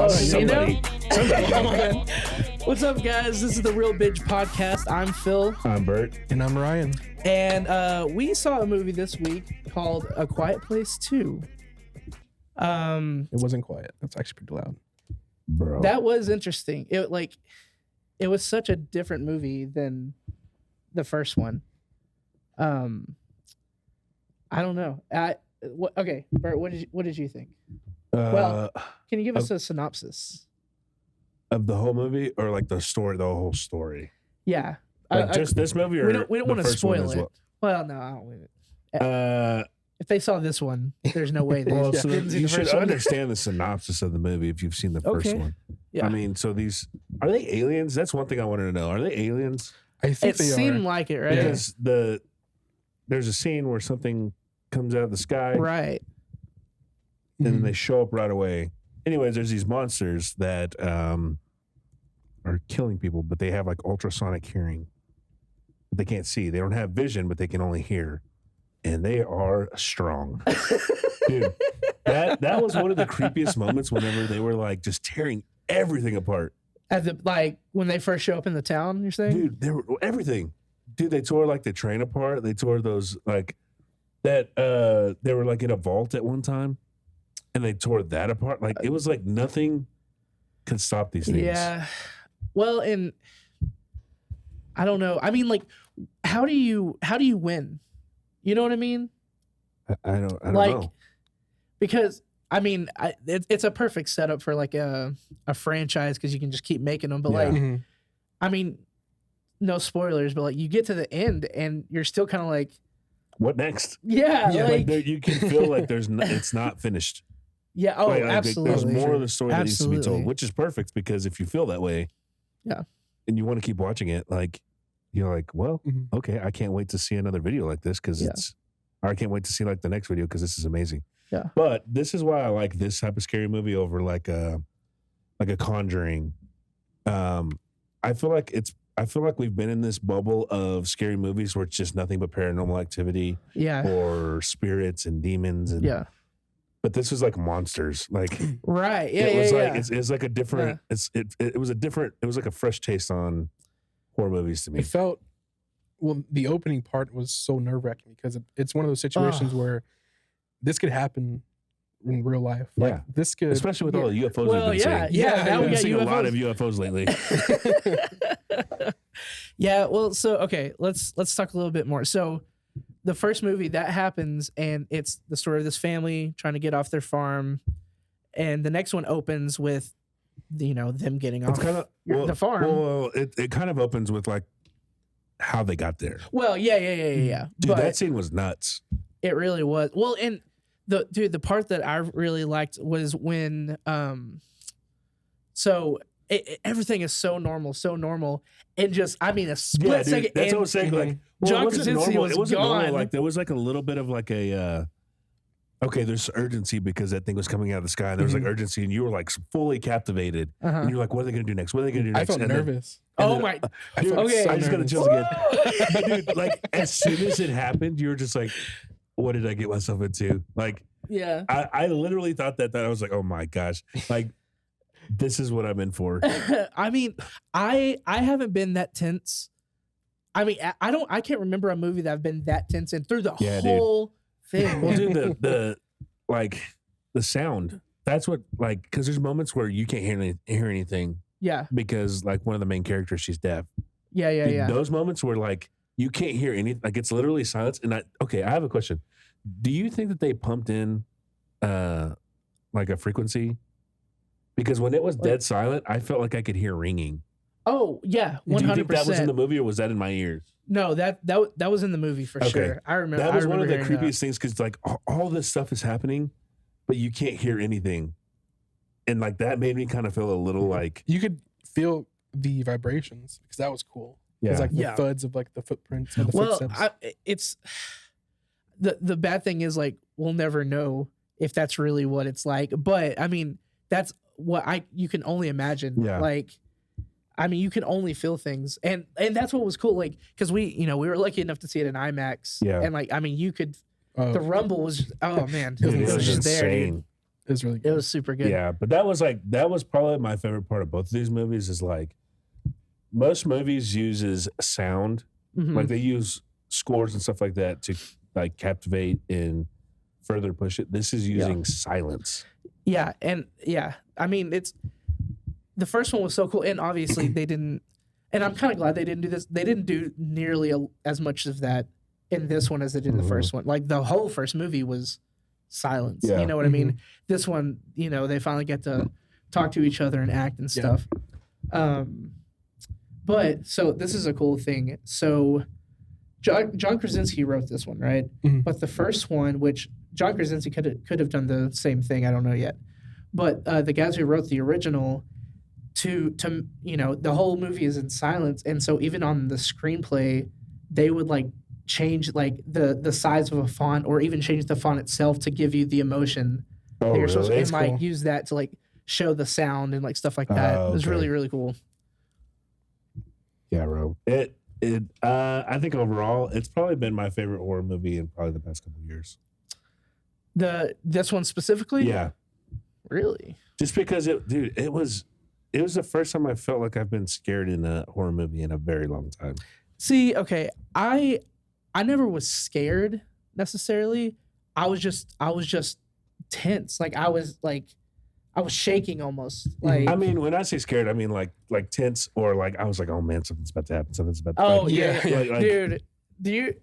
Somebody. What's up, guys? This is the Real Binge Podcast. I'm Phil. I'm Bert. And I'm Ryan. And we saw a movie this week called A Quiet Place 2. It wasn't quiet. That's actually pretty loud. Bro. That was interesting. It was such a different movie than the first one. I don't know. Okay, Bert, what did you think? Well, can you give us a synopsis of the whole movie, or like the whole story? Yeah, Like just this movie, or we don't want to spoil it. Well, no, I don't want it. If they saw this one, there's no way they didn't see you the should first one. understand the synopsis of the movie if you've seen the first Okay. one. Yeah. I mean, so are they aliens? That's one thing I wanted to know. Are they aliens? I think It they seemed are. like it, right? Because there's a scene where something comes out of the sky, Right. and then Mhm. they show up right away. Anyways, there's these monsters that are killing people, but they have like ultrasonic hearing. They can't see. They don't have vision, but they can only hear. And they are strong. Dude, that was one of the creepiest moments whenever they were like just tearing everything apart. When they first show up in the town, you're saying? Dude, they were everything. Dude, they tore like the train apart. They tore those like that they were like in a vault at one time, and they tore that apart. Like it was like nothing could stop these things. Yeah. Well, and I don't know. I mean, like, how do you win? You know what I mean? I don't Like, know. because I mean, it's a perfect setup for like a franchise because you can just keep making them. But Yeah. like, Mhm. I mean, no spoilers, but like you get to the end and you're still kind of like, What next? yeah, Yeah, like, you can feel like it's not finished. yeah. Oh, Like, absolutely. There's more of the story that needs to be Absolutely. told, which is perfect because if you feel that way, Yeah. and you want to keep watching it, like you're like, well, Mhm. okay, I can't wait to see another video like this because Yeah. or I can't wait to see like the next video because this is amazing. Yeah. But this is why I like this type of scary movie over like a Conjuring. I feel like we've been in this bubble of scary movies where it's just nothing but paranormal activity Yeah. or spirits and demons and Yeah. But this was like monsters. Like Right. Yeah. it was yeah, like yeah. it's like a different. It was like a fresh taste on horror movies to me. It felt, the opening part was so nerve-wracking because it's one of those situations where this could happen in real life. Like, Yeah. this could, Especially with all the UFOs Well, we've been yeah, seeing. yeah. Now We've we been got seeing a lot UFOs. of UFOs lately. Yeah, well, so okay, let's talk a little bit more. So the first movie that happens, and it's the story of this family trying to get off their farm, and the next one opens with them getting off It's kind of the farm. Well, it kind of opens with like how they got there. Well, yeah. Dude, But that scene was nuts. it really was. Well, and the part that I really liked was when everything is so normal, and just a split second. That's and what I'm saying. Like, John it wasn't Krasinski normal. was It wasn't normal. gone. Like there was like a little bit of like a. Okay, there's urgency because that thing was coming out of the sky. And there was like urgency, and you were like fully captivated. Uh-huh. And you're like, "What are they going to do next? What are they going to do I next?" felt And then- nervous. and Oh then- my! Dude, Okay. I just got to nervous. chills again. But dude, like as soon as it happened, you were just like, "What did I get myself into?" Like Yeah. I literally thought that I was like, "Oh my gosh!" Like this is what I'm in for. I mean, I haven't been that tense. I mean, I can't remember a movie that I've been that tense in through the Yeah, dude. whole thing. Well, dude, the the sound. That's what because there's moments where you can't hear anything yeah, because like one of the main characters, she's deaf. yeah. Dude, those moments where like you can't hear anything, like it's literally silence. And I have a question. Do you think that they pumped in like a frequency? Because when it was dead silent, I felt like I could hear ringing. Oh yeah, Do you 100%. think that was in the movie or was that in my ears? No, that was in the movie for Okay. sure. I remember. That was one of the hearing that. creepiest things because like all this stuff is happening, but you can't hear anything. And like that made me kind of feel a little like You could feel the vibrations because that was cool. It's like the Yeah. thuds of like the footprints and the Well, footsteps. it's the bad thing is like we'll never know if that's really what it's like. But I mean, that's what you can only imagine. Yeah. Like, I mean, you can only feel things, and that's what was cool. Like, because we were lucky enough to see it in IMAX. Yeah. And like, I mean, you could. Oh, The rumble was. Oh man, Dude, it was just there, dude. it was really It good. was super good. Yeah, but that was probably my favorite part of both of these movies. Is like most movies uses sound, Mhm. like they use scores and stuff like that to like captivate and further push it. This is using silence. Yeah, and yeah, I mean, it's the first one was so cool, and obviously they didn't. And I'm kind of glad they didn't do this. They didn't do nearly as much of that in this one as they did in the Mhm. first one. Like the whole first movie was silence. Yeah. You know what I mean? This one, they finally get to talk to each other and act and Yeah. stuff. But so this is a cool thing. So John Krasinski wrote this one, right? Mhm. But the first one, which John Krasinski could have done the same thing, I don't know yet. But the guys who wrote the original, to the whole movie is in silence, and so even on the screenplay, they would like change like the size of a font, or even change the font itself to give you the emotion Oh, that you're supposed to, really? and like cool. use that to like show the sound and like stuff like that. Oh, It was okay. really, really cool. Yeah, bro. I think overall, it's probably been my favorite horror movie in probably the past couple of years. This one specifically, Yeah, really. just because it was the first time I felt like I've been scared in a horror movie in a very long time. See, okay, I never was scared necessarily. I was just tense. Like I was shaking almost. Like I mean, when I say scared, I mean like tense, or like I was like, oh man, something's about to happen. Something's about to oh happen. yeah, Yeah, like- dude. Do you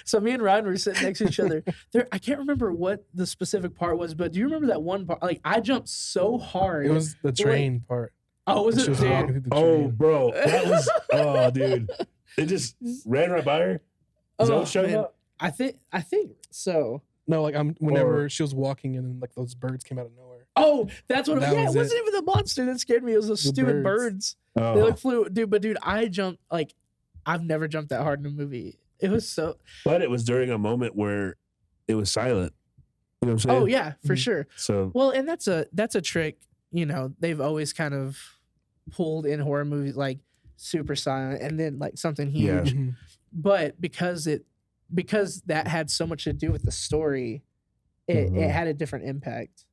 so me and Ryan were sitting next to each other. I can't remember what the specific part was, but do you remember that one part? Like I jumped so hard. It was the train part. oh, was She it? was Dude? walking through the Oh, train. bro, that was dude. It just ran right by her. Is that Oh, what showed man. up? I think so. No, like whenever Or- she was walking and then like those birds came out of nowhere. Oh, that's what. That Yeah, was it wasn't even the monster that scared me. It was those stupid birds. Oh, They like flew, dude. But dude, I jumped like I've never jumped that hard in a movie. It was so. but it was during a moment where it was silent. You know what I'm saying? Oh yeah, for Mhm. sure. So Well, and that's a trick. They've always kind of pulled in horror movies, like super silent, and then like something huge. Yeah. Mhm. But because that had so much to do with the story, it Mhm. had a different impact.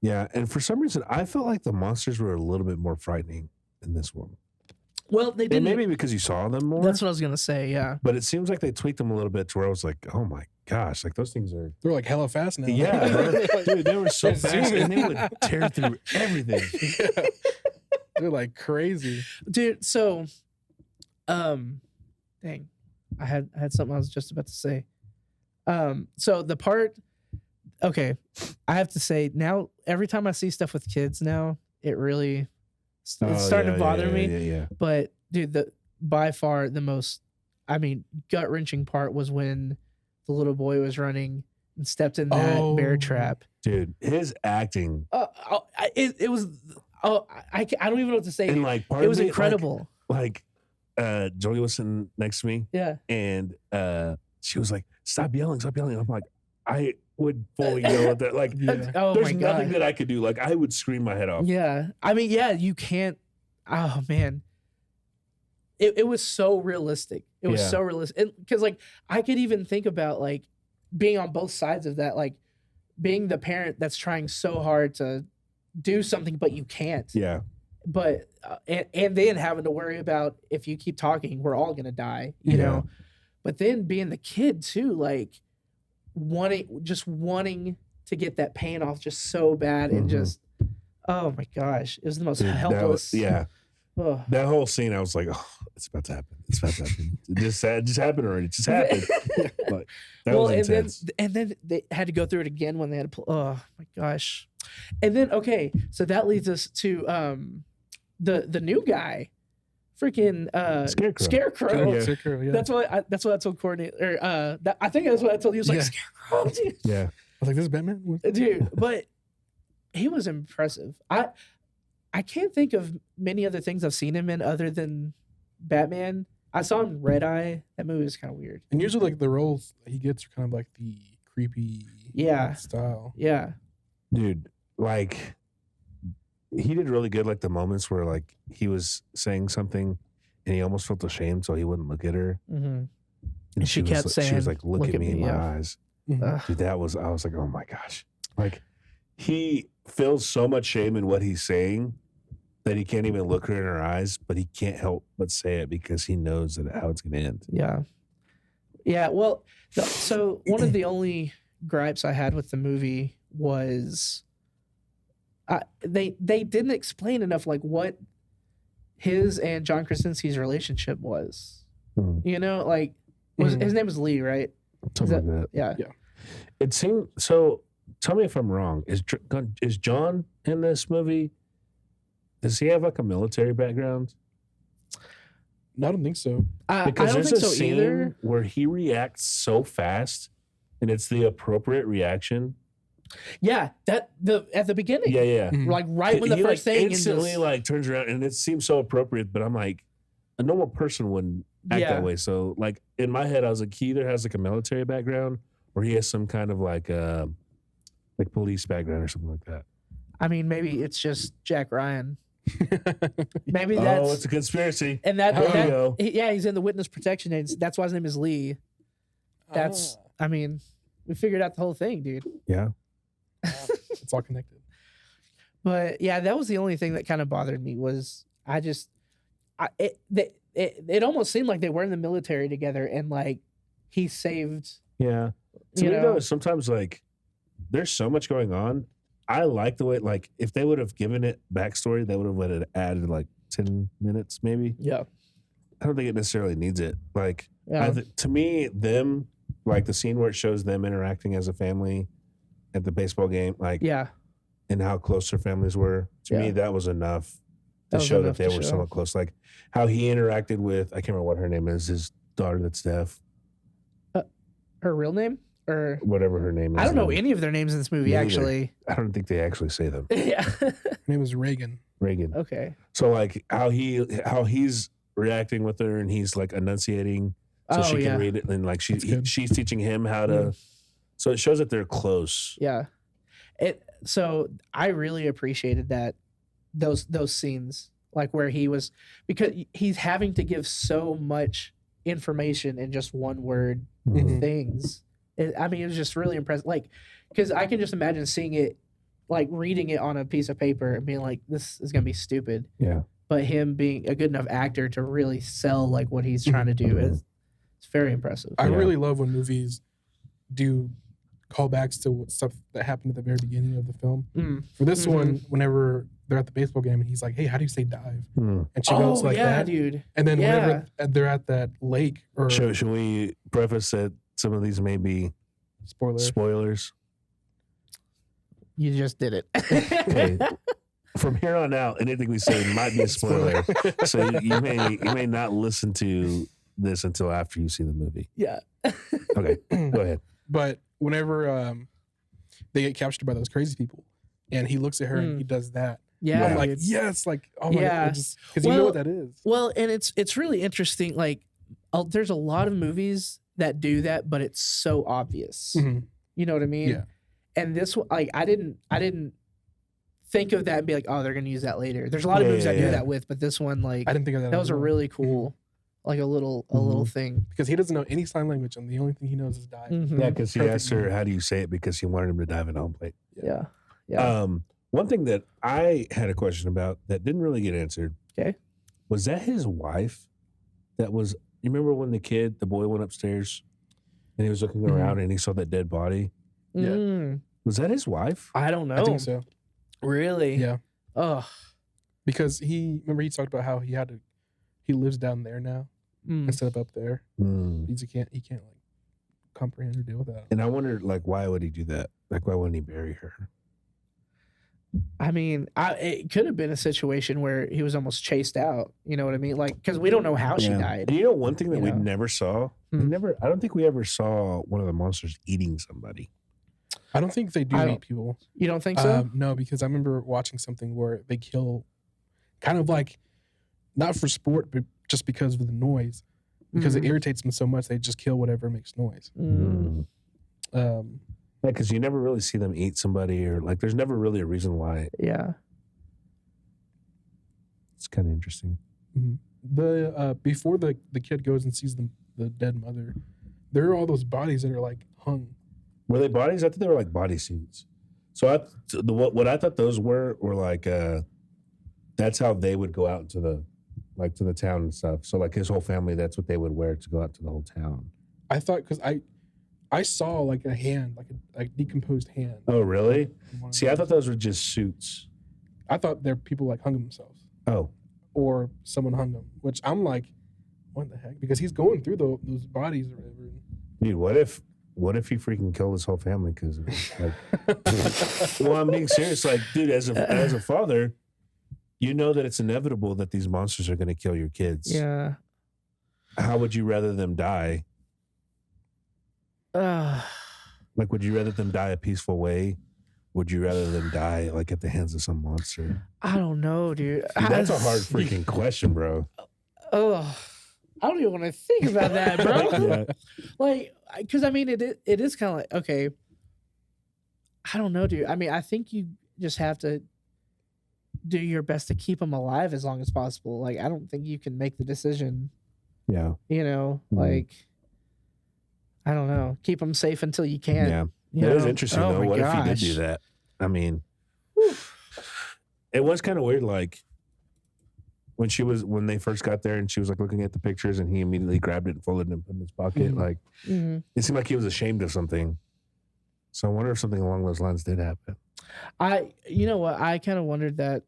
yeah, and for some reason, I felt like the monsters were a little bit more frightening in this one. Well, they And didn't. maybe because you saw them more. That's what I was gonna say. Yeah. But it seems like they tweaked them a little bit to where I was like, oh my gosh, like those things are. They're like hella fast now. Yeah, bro. Dude, they were so They're fast and they would zooming. tear through everything. Yeah. They're like crazy. Dude, so dang, I had something I was just about to say. So the part, okay, I have to say now, every time I see stuff with kids now, it really it's starting to bother me. Yeah. But dude, by far the most, I mean, gut wrenching part was when the little boy was running and stepped in that bear Oh. trap. Dude, his acting It was. Oh, I don't even know what to say. and dude. like part It of was me, incredible. Like Jolie was sitting next to me Yeah. and she was like, stop yelling. I'm like, I would fully yell at that. Like, Yeah. Oh there's my nothing god. that I could do. Like, I would scream my head off. Yeah. I mean, yeah, you can't. Oh man. It was so realistic. It was Yeah. so realistic. Because like I could even think about like being on both sides of that, like being the parent that's trying so hard to do something but you can't. Yeah. But and then having to worry about if you keep talking, we're all gonna die, you Yeah. know. But then being the kid too, like wanting to get that pain off just so bad and Mhm. just oh my gosh, it was the most Dude, that helpless. was, yeah. Ugh. That whole scene, I was like, oh, it's about to happen. It's about to happen. It just happened already. It just happened. Like, that was intense. and then they had to go through it again when they had to. Oh my gosh! And then okay, so that leads us to the new guy, freaking Scarecrow. Scarecrow. Yeah. Scarecrow, yeah. That's what I told Courtney. Or I think that's what I told you. It was like Yeah. Scarecrow, dude. Yeah. I was like, this is Batman? What? Dude, but he was impressive. I can't think of many other things I've seen him in other than Batman. I saw him in Red Eye. That movie was kind of weird. And usually like the roles that he gets are kind of like the creepy Yeah. style. Yeah. Dude, like he did really good. Like the moments where like he was saying something, and he almost felt ashamed, so he wouldn't look at her. Mm-hmm. And She kept she was saying, like, "Look at me in my yeah. eyes." Mhm. Dude, I was like, "Oh my gosh!" Like he feels so much shame in what he's saying that he can't even look her in her eyes, but he can't help but say it because he knows that how it's going to end. Yeah. Yeah. Well, so one of the only gripes I had with the movie was they didn't explain enough like what his and John Krasinski's relationship was. Hmm. You know, like his name was Lee, right? Something like that. Yeah. Yeah. It seemed so. Tell me if I'm wrong. Is John in this movie? Does he have like a military background? No, I don't think so. I Because don't there's think a so scene either. where he reacts so fast, and it's the appropriate reaction. Yeah, at the beginning. Yeah, yeah. Mhm. Like right when the he first like thing instantly and like turns around, and it seems so appropriate. But I'm like, a normal person wouldn't act Yeah. that way. So like in my head, I was like, he either has like a military background or he has some kind of like police background or something like that. I mean, maybe it's just Jack Ryan. Maybe Oh, that's it's a conspiracy. and that, There we that go. yeah, he's in the witness protection agency. That's why his name is Lee. That's I mean, we figured out the whole thing, dude. Yeah. It's all connected. But yeah, that was the only thing that kind of bothered me was it almost seemed like they were in the military together and like he saved. Yeah. To You me, know? though, sometimes like there's so much going on. I like the way, like, if they would have given it backstory, they would have added like 10 minutes, maybe. Yeah. I don't think it necessarily needs it. Like, Yeah. to me, them, like the scene where it shows them interacting as a family at the baseball game, like, Yeah. and how close their families were. To me, Yeah. that was enough to That was show that enough they to were show. somewhat close. Like, how he interacted with, I can't remember what her name is, his daughter that's deaf, Her real name? Or whatever her name is. I don't know any of their names in this movie, Me either. actually. I don't think they actually say them. Yeah. Her name is Reagan. Reagan. Okay. So like how he's reacting with her and he's like enunciating so she can read it and like That's good. she's teaching him how to. So it shows that they're close. Yeah. So I really appreciated that those scenes like where he was because he's having to give so much information in just one word Mhm. things. I mean, it was just really impressive. Like, because I can just imagine seeing it, like reading it on a piece of paper and being like, "This is gonna be stupid." Yeah. But him being a good enough actor to really sell like what he's trying to do is it's very impressive. I Yeah. really love when movies do callbacks to stuff that happened at the very beginning of the film. Mm. For this Mhm. one, whenever they're at the baseball game and he's like, "Hey, how do you say dive?" Hmm. And she goes like yeah, that. dude. And then Yeah. whenever they're at that lake or Should we preface that some of these may be spoiler, spoilers? You just did it. Okay. From here on out, anything we say might be a spoiler. So you may not listen to this until after you see the movie. Yeah. Okay, go ahead. But whenever they get captured by those crazy people, and he looks at her and he does that, Yeah. I'm like, dude. yes, like oh my Yeah. god, just because you know Well, what that is. Well, and it's really interesting. Like, there's a lot of movies that do that, but it's so obvious. Mhm. You know what I mean? Yeah. And this one, like, I didn't think of that and be like, oh, they're gonna use that later. There's a lot of movies that do Yeah. that with, but this one, like, I didn't think of that. that at was a all. really cool, like a little thing. because he doesn't know any sign language, and the only thing he knows is dive. Mhm. Yeah, because he Perfect asked her, moment. "How do you say it?" Because he wanted him to dive in home plate. Yeah. Yeah. One thing that I had a question about that didn't really get answered. Okay. Was that his wife? That was. You remember when the boy went upstairs, and he was looking Mhm. around and he saw that dead body? yeah. Mm, Was that his wife? I don't know. I think so. Really? Yeah, Oh. because he talked about how he lives down there now Mm. instead of up there. Hmm. He can't like comprehend or deal with that. And I wondered, like, why would he do that? Like, why wouldn't he bury her? I mean, it could have been a situation where he was almost chased out. You know what I mean? Like, because we don't know how she Yeah. died. And you know, one thing that You we know? never saw. Hmm. I don't think we ever saw one of the monsters eating somebody. I don't think they do I eat don't- people. You don't think so? No, because I remember watching something where they kill, kind of like, not for sport, but just because of the noise. Because Mhm. it irritates them so much, they just kill whatever makes noise. Mm. Um, Yeah, because you never really see them eat somebody, or like, there's never really a reason why. Yeah. It's kind of interesting. The before the kid goes and sees the dead mother, there are all those bodies that are like hung. Were they bodies? I thought they were like bodysuits. So what I thought those were like that's how they would go out into the to the town and stuff. So like his whole family, that's what they would wear to go out to the whole town. I thought because I saw like a hand, like a decomposed hand. Oh really? in one of See, I those. thought those were just suits. I thought there people like hung themselves Oh, or someone hung them, which I'm like, what the heck? Because he's going through those bodies or whatever. dude, what if he freaking killed his whole family because like? Well, I'm being serious. Like, dude, as a father, you know that it's inevitable that these monsters are going to kill your kids. Yeah. How would you rather them die? Like, would you rather them die a peaceful way? Would you rather them die like at the hands of some monster? I don't know, dude. Dude, that's a hard freaking question, bro. Oh, I don't even want to think about that, bro. Yeah. Like, because I mean, it is kind of like, okay, I don't know, dude. I mean, I think you just have to do your best to keep them alive as long as possible. Like, I don't think you can make the decision, Yeah. you know, Mhm. like, I don't know, keep them safe until you can. Yeah. you It is know? interesting Oh though. my What if he did gosh. do that? I mean, it was kind of weird. Like when they first got there and she was like looking at the pictures and he immediately grabbed it and folded it and put it in his pocket. Mhm. Like Mhm. it seemed like he was ashamed of something. So I wonder if something along those lines did happen You know what? I kind of wondered that.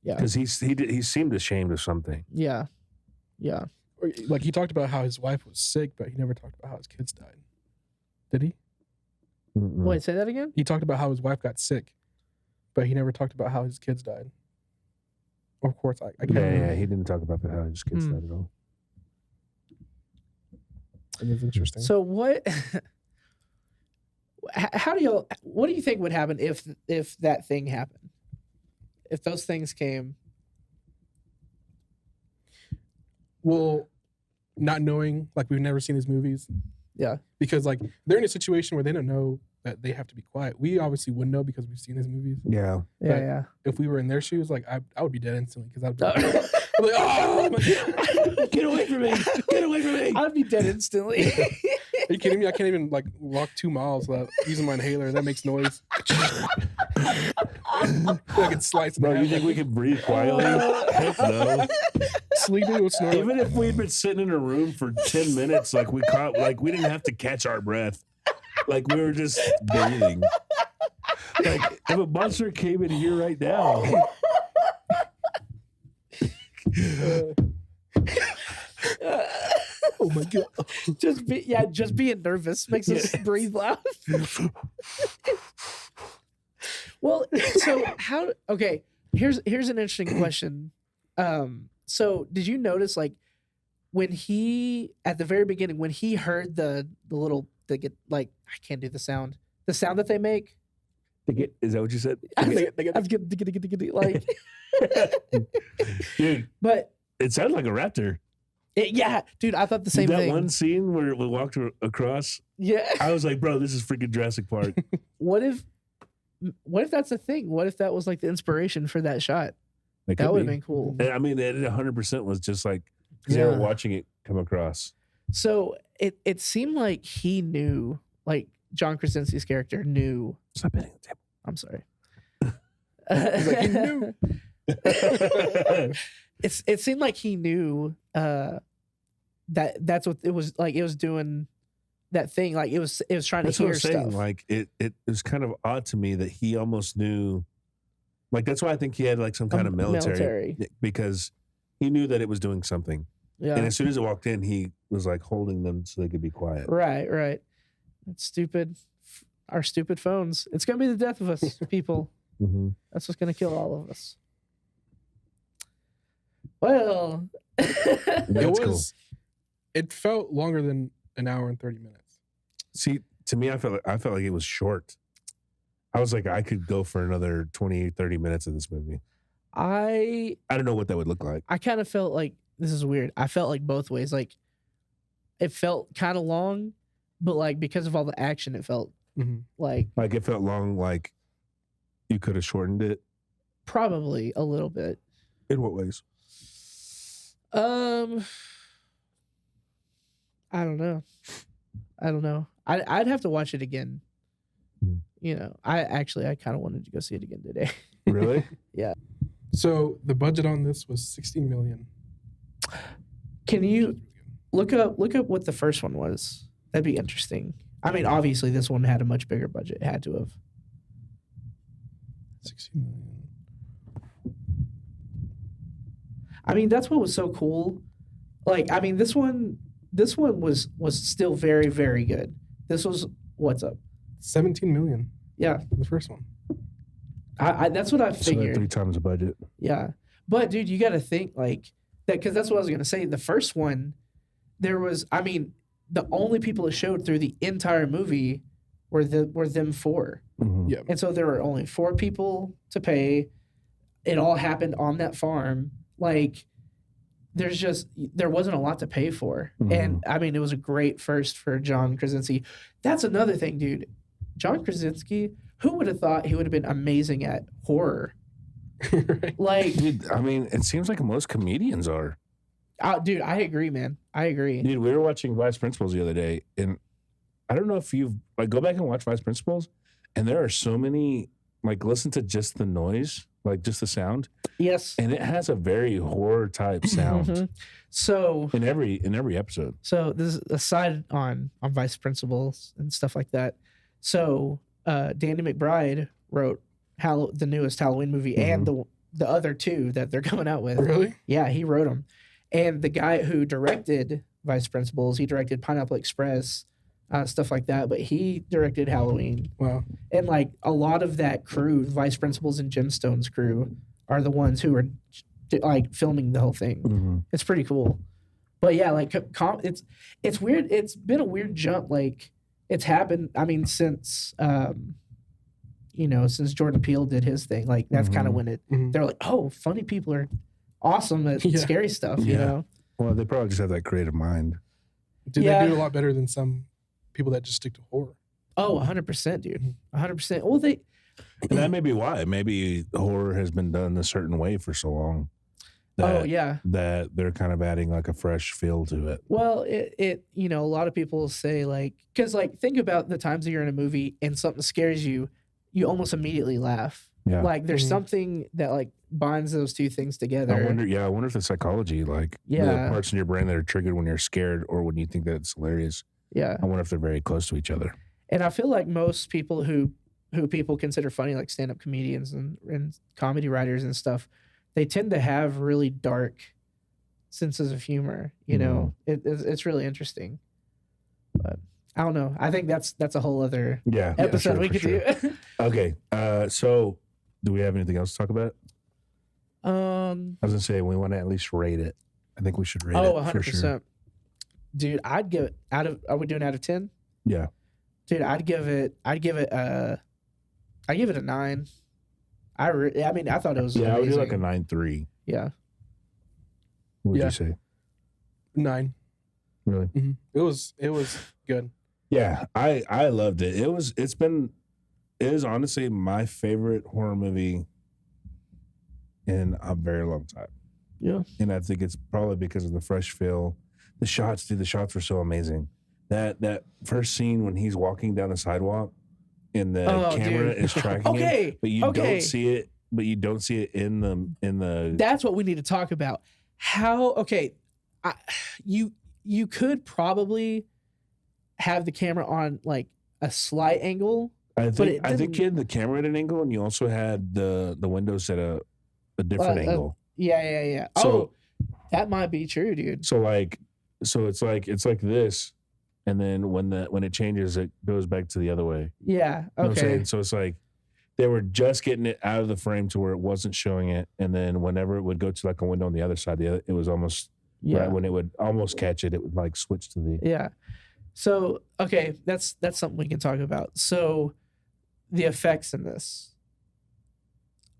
Yeah. because he seemed ashamed of something. Yeah. Yeah. Or, like he talked about how his wife was sick, but he never talked about how his kids died. Did he? Mm-mm. Wait, say that again? He talked about how his wife got sick, but he never talked about how his kids died. Of course, I can't Yeah, remember. he didn't talk about how his kids Hmm. died at all. It was interesting. So what? How do you? What do you think would happen if that thing happened? If those things came? Well, not knowing, like we've never seen his movies. Yeah. Because like they're in a situation where they don't know that they have to be quiet. We obviously wouldn't know because we've seen his movies. Yeah. Yeah, But- yeah. If we were in their shoes, like I would be dead instantly because I'd be Uh, I'm like, oh my God. Get away from me! Get away from me! I'd be dead instantly. Are you kidding me? I can't even like walk 2 miles without using my inhaler. That makes noise. I could slice it. Bro, in you half. think we could breathe quietly? Heck no. Sleeping with snore? Even if we'd been sitting in a room for 10 minutes, like we didn't have to catch our breath. Like we were just breathing. Like if a monster came in here right now. Oh my God. just being nervous makes us breathe loud. Well, so how? Okay, here's an interesting question. So did you notice like when he at the very beginning when he heard the get like I can't do the sound that they make. Is that what you said? I was getting like, Dude, but it sounded like a raptor. yeah, dude, I thought the same that thing. one scene where we walked across, Yeah. I was like, bro, this is freaking Jurassic Park. What if that's a thing? What if that was like the inspiration for that shot? It That could would have be. been cool. I mean, it 100% was just like, because they were Yeah. watching it come across. So it seemed like he knew, like John Krasinski's character knew. Stop hitting the I'm sorry. He's like, he knew. table. It seemed like he knew that's what it was like. It was doing that thing. Like it was trying That's to what hear I'm saying. stuff. Like it was kind of odd to me that he almost knew. Like that's why I think he had like some kind of military, because he knew that it was doing something. Yeah. And as soon as it walked in, he was like holding them so they could be quiet. Right. That's stupid. Our stupid phones. It's gonna be the death of us, people. Mm-hmm. That's what's gonna kill all of us. Well, That's cool. It felt longer than an hour and 30 minutes. See, to me, I felt like it was short. I was like, I could go for another 20, 30 minutes of this movie. I I don't know what that would look like. kind of felt like this is weird. I felt like both ways. Like it felt kind of long, but like because of all the action, it felt like Like it felt long, like you could have shortened it. probably a little bit. In what ways? Um, I don't know. I'd have to watch it again. Hmm. You know, I kind of wanted to go see it again today. Really? So the budget on this was 16 million. Can you look up what the first one was? That'd be interesting. I mean, obviously this one had a much bigger budget. It had to have. 16 million. I mean, that's what was so cool. Like, I mean, this one was still very, very good. This was what's up. 17 million. Yeah, The first one. I that's what I So figured. 3 times the budget. Yeah. But dude, you got to think like that, because that's what I was going to say. The first one, there was, I mean, the only people it showed through the entire movie were them 4. Mhm. Yeah. And so there were only 4 people to pay. It all happened on that farm. Like, there wasn't a lot to pay for. Mhm. And I mean, it was a great first for John Krasinski. That's another thing, dude. John Krasinski, who would have thought he would have been amazing at horror? Right. Like, Dude, I mean, it seems like most comedians are. dude, I agree, man. I agree. Dude, we were watching Vice Principals the other day, and I don't know if you've like go back and watch Vice Principals, and there are so many like listen to just the noise, like just the sound, Yes. and it has a very horror type sound Mhm. So in every episode. this is a side on Vice Principals and stuff like that. So Danny McBride wrote the newest Halloween movie and the other 2 that they're coming out with. Really? Yeah, he wrote them. And the guy who directed Vice Principals, he directed Pineapple Express, stuff like that. But he directed Halloween. Wow. And like a lot of that crew, Vice Principals and Gemstone's crew, are the ones who are like filming the whole thing. Mm-hmm. It's pretty cool. But yeah, like it's weird. It's been a weird jump. Like it's happened. I mean, since since Jordan Peele did his thing, like that's kind of when Mhm. they're like, oh, funny people are awesome at Yeah. scary stuff. You Yeah. know? Well, they probably just have that creative mind. Did Yeah. they do a lot better than some people that just stick to horror? Oh, 100%, dude. Mhm. 100%. Well, they And that may be why. Maybe horror has been done a certain way for so long that, oh yeah. that they're kind of adding like a fresh feel to it. Well, it a lot of people say like, because like think about the times that you're in a movie and something scares you, you almost immediately laugh. Yeah. Like there's Mhm. something that like binds those 2 things together. I wonder if the psychology, like Yeah. the parts in your brain that are triggered when you're scared or when you think that it's hilarious, Yeah. I wonder if they're very close to each other. And I feel like most people who people consider funny, like stand-up comedians and comedy writers and stuff, they tend to have really dark senses of humor. You know, it's really interesting. But I don't know. I think that's a whole other Yeah. episode we for could do. Okay. So do we have anything else to talk about? Oh, I was gonna say we want to at least rate it. I think we should rate it. 100%. For sure. Dude, I'd give it are we doing out of 10? Yeah. Dude, I'd give it a 9. I mean, I thought it was Yeah, I would do amazing. like a 9.3. Yeah. What would Yeah. you say? 9. Really? Mhm. It was good. Yeah, I loved it. It is honestly my favorite horror movie in a very long time. Yeah. And I think it's probably because of the fresh feel. The shots were so amazing. That first scene when he's walking down the sidewalk and the Oh, camera dude. is tracking him, Okay. but you okay. don't see it. But you don't see it in the. That's what we need to talk about. How you could probably have the camera on like a slight angle. I it think didn't- you had the camera at an angle, and you also had the windows at a different angle. Yeah. So- that might be true, dude. So it's like this, and then when it changes, it goes back to the other way. Yeah. You know what I'm Okay. saying? So it's like they were just getting it out of the frame to where it wasn't showing it, and then whenever it would go to like a window on the other side, it was almost Yeah. right when it would almost catch it, it would like switch to the. Yeah. So okay, that's something we can talk about. So the effects in this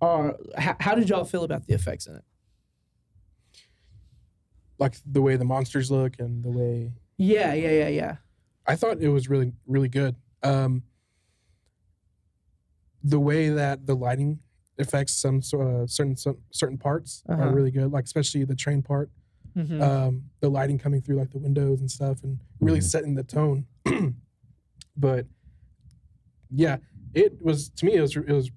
are how did y'all feel about the effects in it? Like the way the monsters look and the way Yeah. I thought it was really, really good. The way that the lighting affects some certain parts Uh-huh. are really good. Like especially the train part Mhm. The lighting coming through like the windows and stuff, and really Mhm. setting the tone. But yeah, it was to me. It was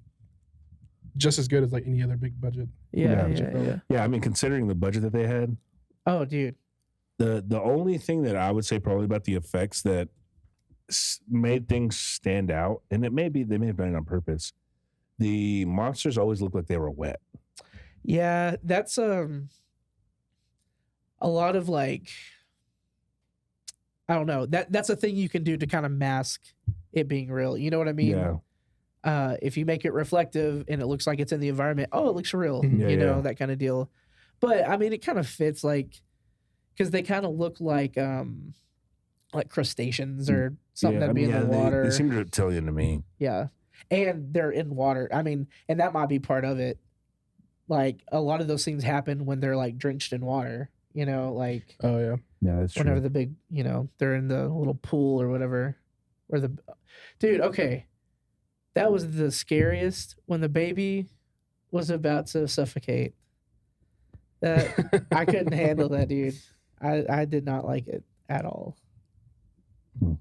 just as good as like any other big budget. Yeah, Yeah. yeah. Yeah, I mean, considering the budget that they had, Oh, dude. the only thing that I would say probably about the effects that made things stand out, and it may be they may have done it on purpose. The monsters always looked like they were wet. Yeah, that's a lot of like I don't know. That's a thing you can do to kind of mask it being real. You know what I mean? Yeah, If you make it reflective and it looks like it's in the environment, oh, it looks real. Mhm. Yeah, You know, yeah. that kind of deal. But I mean, it kind of fits like because they kind of look like crustaceans or something yeah. that'd be in the They water. seem reptilian to me. Yeah. And they're in water. I mean, and that might be part of it. Like a lot of those things happen when they're like drenched in water, you know, like Oh yeah, Yeah, that's whenever true. the big, they're in the little pool or whatever. Where the dude, okay. That was the scariest when the baby was about to suffocate. That I couldn't handle that, dude. I did not like it at all. Hmm.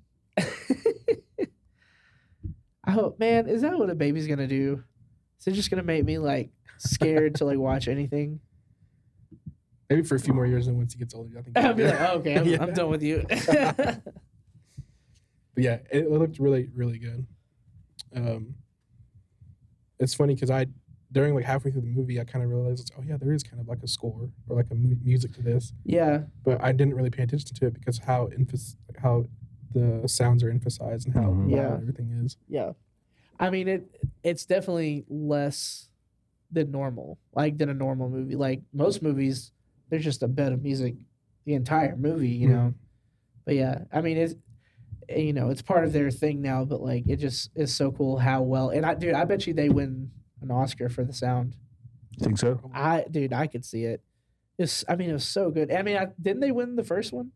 I hope, man, is that what a baby's gonna do? Is it just gonna make me like scared to like watch anything? maybe for a few more years, and once he gets older, I think. I'll be like, oh, okay, I'm, Yeah. I'm done with you. But yeah, it looked really, really good. It's funny because during like halfway through the movie, I kind of realized, oh yeah, there is kind of like a score or like a music to this, Yeah, but I didn't really pay attention to it because how the sounds are emphasized and how Mhm. loud Yeah. everything is. yeah. I mean, it's definitely less than normal, like than a normal movie. Like most movies, there's just a bed of music the entire movie, you know. But yeah, I mean, it's part of their thing now. But like, it just is so cool how well. And I bet you they win an Oscar for the sound. Think so? I could see it. It was so good. I mean, didn't they win the first one?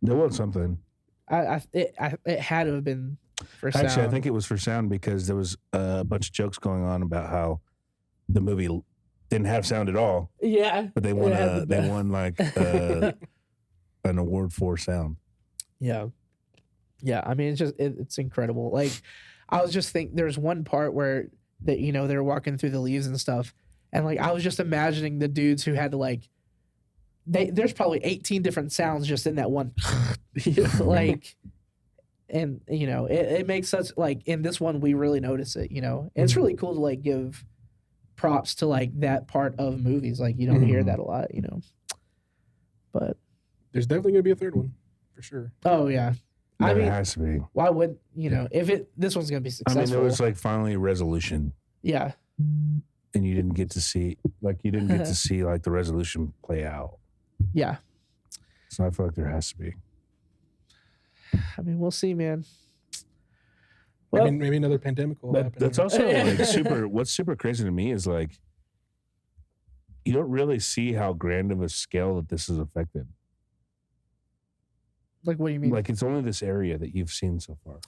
There was something. It had to have been for sound. Actually, I think it was for sound because there was a bunch of jokes going on about how the movie didn't have sound at all, Yeah, but they won. It had the They best. won like an award for sound. Yeah. Yeah. I mean, it's incredible. Like, I was just there's one part where they're walking through the leaves and stuff. And like, I was just imagining the dudes who had to like, there's probably 18 different sounds just in that one, like, and it makes such like in this one, we really notice it, And it's really cool to like give props to like that part of movies. Like, you don't hear that a lot, but, There's definitely gonna be a third one for sure. oh yeah. I There mean, has to be. why would if this one's gonna be I successful? mean, there was like finally a resolution, Yeah, and you didn't get to see like the resolution play out. yeah. So I feel like there has to be. I mean, we'll see, man. I Well, mean, maybe another pandemic will But happen. that's also like super. What's super crazy to me is like you don't really see how grand of a scale that this is affected. like, what do you mean? Like it's only this area that you've seen so far.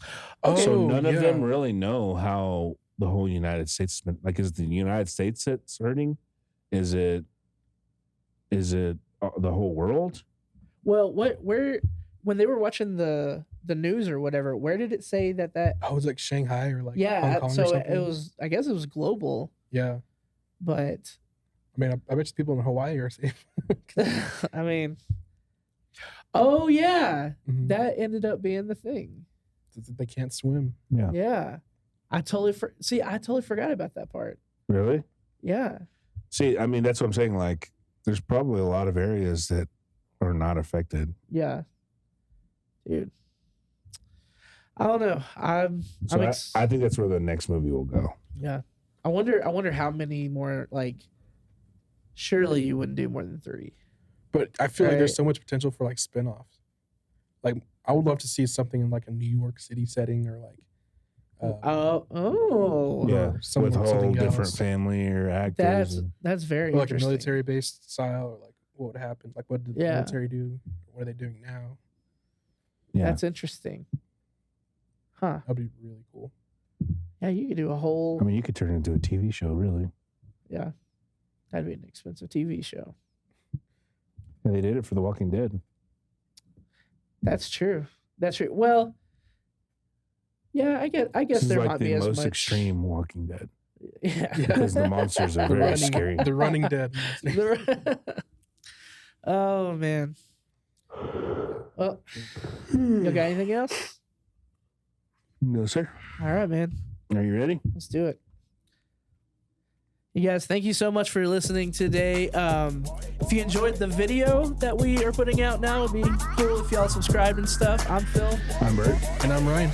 Oh, So none of yeah. them really know how the whole United States has been. Like, is it the United States that's hurting? Is it the whole world? Well, where when they were watching the news or whatever, where did it say that? Oh, it was like Shanghai or like Hong Yeah, Kong or so something. it was. I guess it was global, Yeah, but I mean, I bet you people in Hawaii are safe. I mean, oh yeah, Mhm. that ended up being the thing. They can't swim. Yeah. Yeah, I totally forgot about that part. Really? Yeah, See, I mean, that's what I'm saying. Like, there's probably a lot of areas that are not affected. yeah, dude. I don't know. So I think that's where the next movie will go. Yeah. I wonder how many more like surely you wouldn't do more than 3. But I feel like there's Right. so much potential for like spin-offs. Like I would love to see something in like a New York City setting or like Oh. Yeah, something- with a whole something different else. family or actors. That's very or like a interesting. military-based style or like what would happen? Like what did the Yeah. military do? What are they doing now? Yeah. That's interesting. Huh. That'd be really cool. Yeah, you could do a whole I mean, you could turn it into a TV show, really. yeah. That'd be an expensive TV show. And they did it for The Walking Dead. That's true. That's true. Well, yeah, I guess This is there like might the be as most much extreme Walking Dead Yeah. because the monsters are The very running, scary. the running dead. Oh man. Well, you got anything else? No, sir. All right, man. Are you ready? Let's do it. You guys, thank you so much for listening today. If you enjoyed the video that we are putting out now, it'd be cool if y'all subscribed and stuff. I'm Phil. I'm Bert. And I'm Ryan.